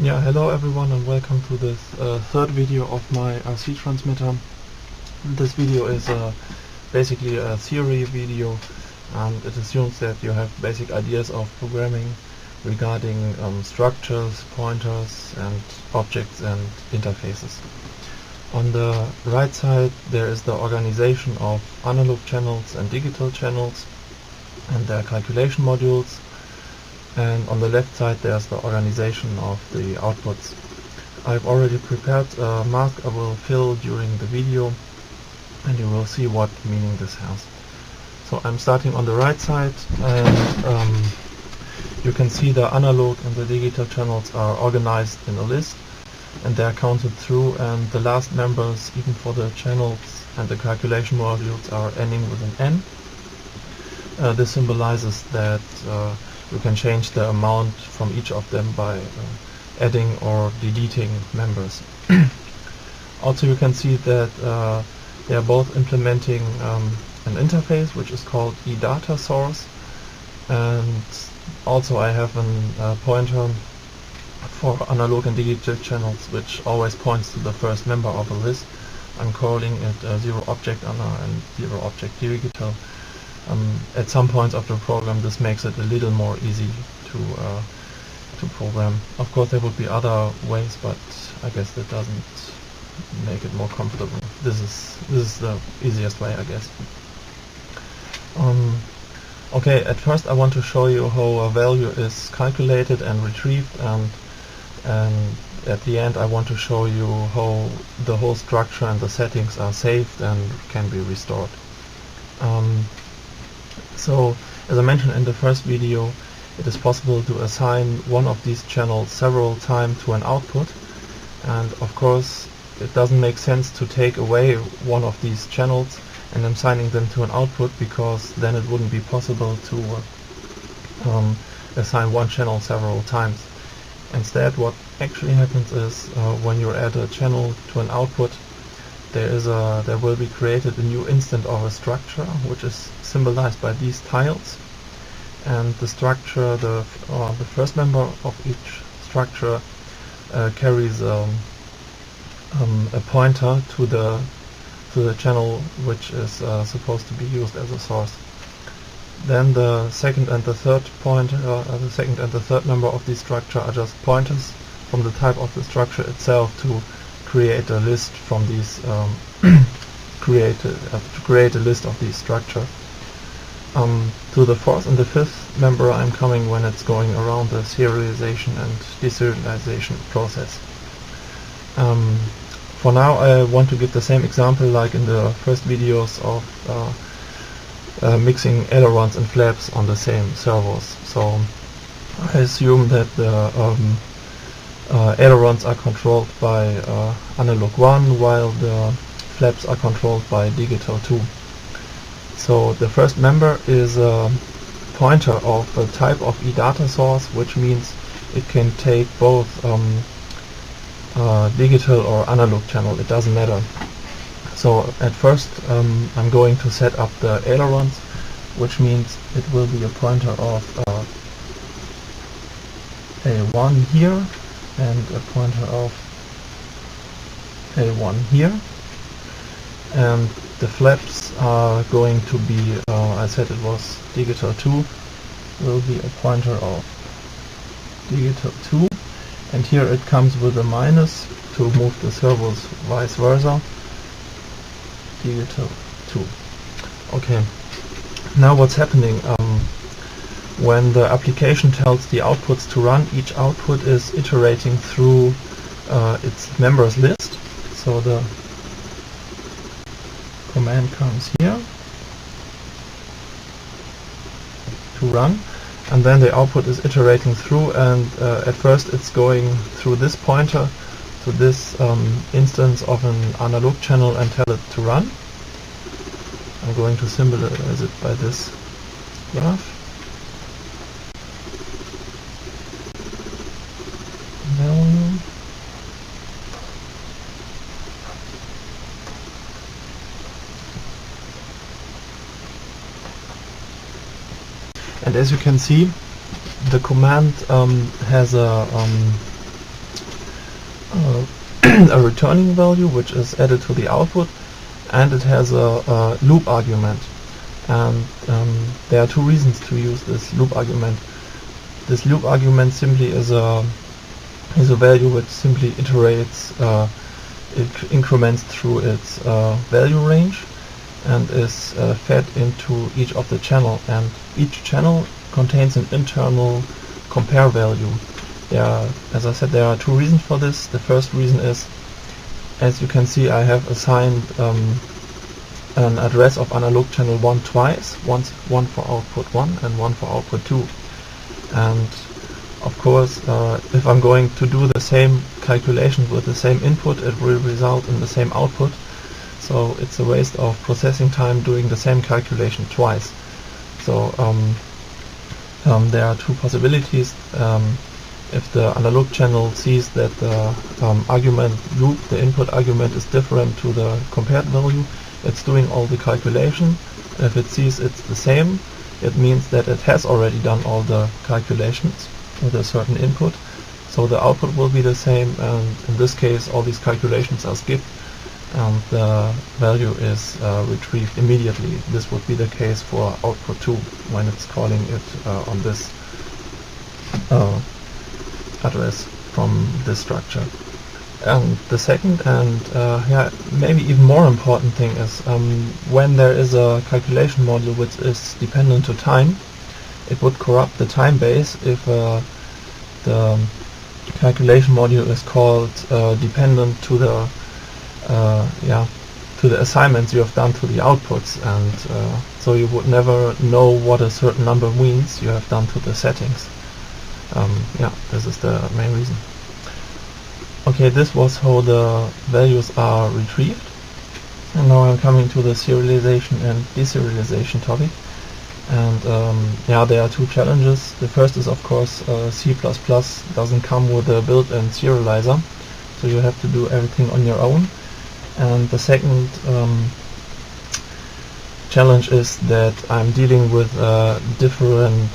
Yeah, hello everyone and welcome to this third video of my RC transmitter. This video is basically a theory video, and it assumes that you have basic ideas of programming regarding structures, pointers and objects and interfaces. On the right side there is the organization of analog channels and digital channels and their calculation modules, and on the left side there's the organization of the outputs. I've already prepared a mask I will fill during the video, and you will see what meaning this has. So I'm starting on the right side, and you can see the analog and the digital channels are organized in a list and they are counted through, and the last members, even for the channels and the calculation modules, are ending with an N. This symbolizes that you can change the amount from each of them by adding or deleting members. Also you can see that they are both implementing an interface which is called eData source, and also I have a pointer for analog and digital channels which always points to the first member of a list. I'm calling it 0 object ana and 0 object digital. At some points of the program this makes it a little more easy to program. Of course there would be other ways, but I guess that doesn't make it more comfortable. This is the easiest way, I guess. Okay, at first I want to show you how a value is calculated and retrieved, and at the end I want to show you how the whole structure and the settings are saved and can be restored. So, as I mentioned in the first video, it is possible to assign one of these channels several times to an output, and of course it doesn't make sense to take away one of these channels and assigning them to an output, because then it wouldn't be possible to assign one channel several times. Instead, what actually happens is when you add a channel to an output, there will be created a new instance of a structure which is symbolized by these tiles, and the structure, the first member of each structure carries a pointer to the channel which is supposed to be used as a source. Then the second and the third pointer, the second and the third member of the structure are just pointers from the type of the structure itself to create a list from these to create a list of these structures. To the fourth and the fifth member I'm coming when it's going around the serialization and deserialization process. For now I want to give the same example like in the first videos of mixing ailerons and flaps on the same servos. So I assume that the ailerons are controlled by analog 1 while the flaps are controlled by digital 2. So the first member is a pointer of a type of eData source, which means it can take both digital or analog channel, it doesn't matter. So at first I'm going to set up the ailerons, which means it will be a pointer of A1 here and a pointer of A1 here, and the flaps are going to be, I said it was digital 2, will be a pointer of digital 2, and here it comes with a minus to move the servos vice versa, digital 2. Okay, now what's happening? When the application tells the outputs to run, each output is iterating through its members list. So the command comes here to run, and then the output is iterating through, and at first it's going through this pointer to this instance of an analog channel and tell it to run. I'm going to symbolize it by this graph. Value. And as you can see, the command has a a returning value which is added to the output, and it has a loop argument. And there are two reasons to use this loop argument. This loop argument simply is a value which simply iterates, it increments through its value range, and is fed into each of the channel, and each channel contains an internal compare value. As I said, there are two reasons for this. The first reason is, as you can see, I have assigned an address of analog channel 1 twice, one for output 1 and one for output 2. And of course, if I'm going to do the same calculation with the same input, it will result in the same output. So it's a waste of processing time doing the same calculation twice. So there are two possibilities. If the analog channel sees that the argument loop, the input argument, is different to the compared value, it's doing all the calculation. If it sees it's the same, it means that it has already done all the calculations with a certain input. So the output will be the same, and in this case all these calculations are skipped and the value is retrieved immediately. This would be the case for output 2 when it's calling it on this address from this structure. And the second and maybe even more important thing is when there is a calculation module which is dependent to time, it would corrupt the time base if the calculation module is called dependent to the assignments you have done to the outputs, and so you would never know what a certain number means you have done to the settings. This is the main reason. Okay, this was how the values are retrieved. And now I'm coming to the serialization and deserialization topic. And there are two challenges. The first is, of course, C++ doesn't come with a built-in serializer, so you have to do everything on your own. And the second challenge is that I'm dealing with different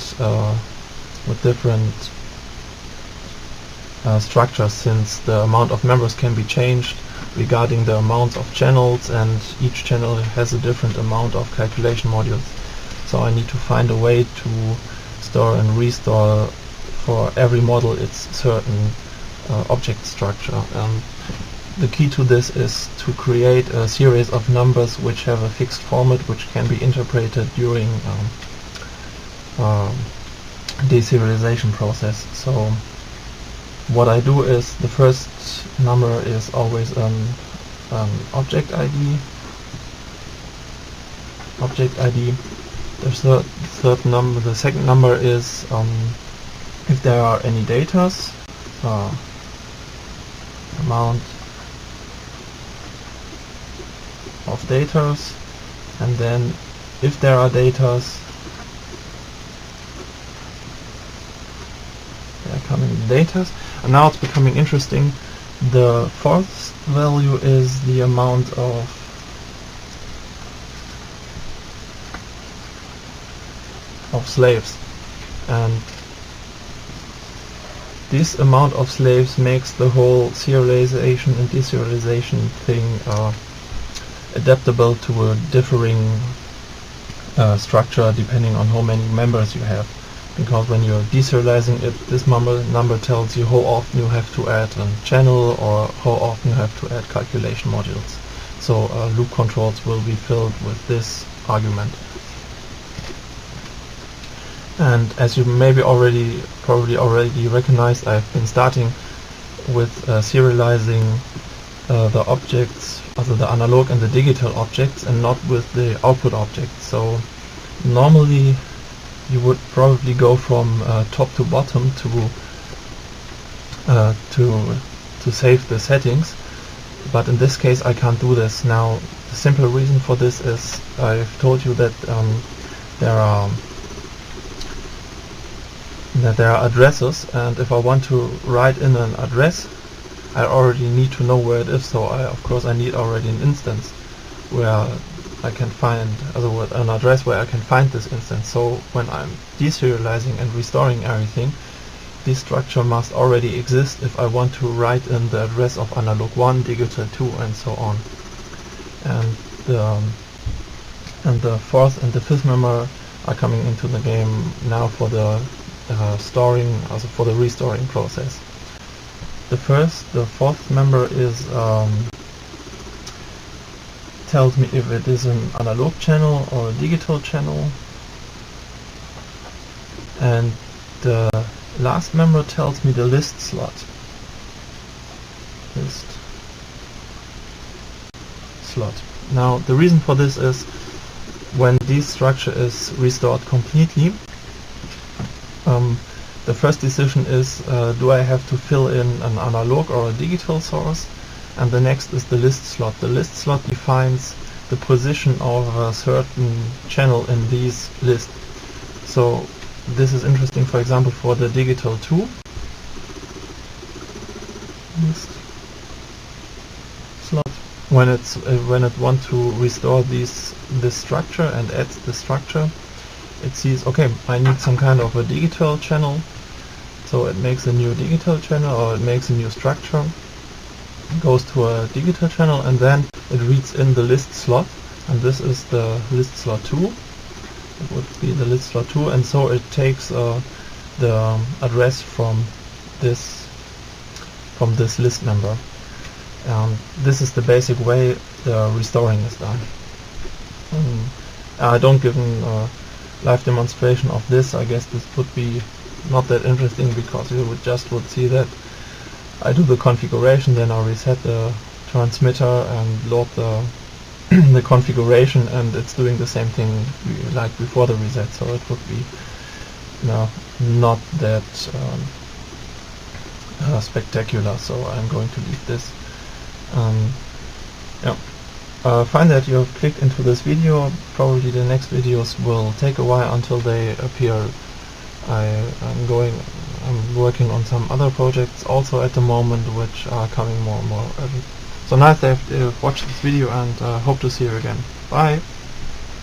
structures, since the amount of members can be changed regarding the amount of channels, and each channel has a different amount of calculation modules. So I need to find a way to store and restore for every model its certain object structure. And the key to this is to create a series of numbers which have a fixed format which can be interpreted during deserialization process. So what I do is, the first number is always an object ID. The second number is if there are any datas, amount of datas, and then if there are datas, they are coming datas. And now it's becoming interesting. The fourth value is the amount of slaves, and this amount of slaves makes the whole serialization and deserialization thing adaptable to a differing structure depending on how many members you have. Because when you're deserializing it, this number tells you how often you have to add a channel or how often you have to add calculation modules. So loop controls will be filled with this argument. And as you maybe probably already recognized, I've been starting with serializing the objects, also the analog and the digital objects, and not with the output objects. So normally you would probably go from top to bottom to save the settings, but in this case I can't do this. Now the simple reason for this is, I've told you that there are addresses, and if I want to write in an address, I already need to know where it is. So of course I need already an instance where I can find, an address where I can find this instance. So when I'm deserializing and restoring everything, this structure must already exist if I want to write in the address of analog 1, digital 2, and so on. And the fourth and the fifth member are coming into the game now for the storing, also for the restoring process. The fourth member is tells me if it is an analog channel or a digital channel, and the last member tells me the list slot. Now the reason for this is when this structure is restored completely, the first decision is do I have to fill in an analog or a digital source, and the next is the list slot. The list slot defines the position of a certain channel in these lists. So this is interesting, for example, for the digital 2 list slot. When it wants to restore this structure and adds the structure, it sees, okay, I need some kind of a digital channel, so it makes a new digital channel, or it makes a new structure, goes to a digital channel, and then it reads in the list slot, and this is the list slot 2. It would be the list slot 2, and so it takes the address from this list member. This is the basic way the restoring is done. I don't give a live demonstration of this. I guess this would be not that interesting, because you would see that I do the configuration, then I reset the transmitter and load the the configuration, and it's doing the same thing like before the reset, so it would be not that spectacular, so I'm going to leave this. Find that you have clicked into this video. Probably the next videos will take a while until they appear. I'm working on some other projects also at the moment, which are coming more and more. So nice that you've watched this video, and hope to see you again. Bye!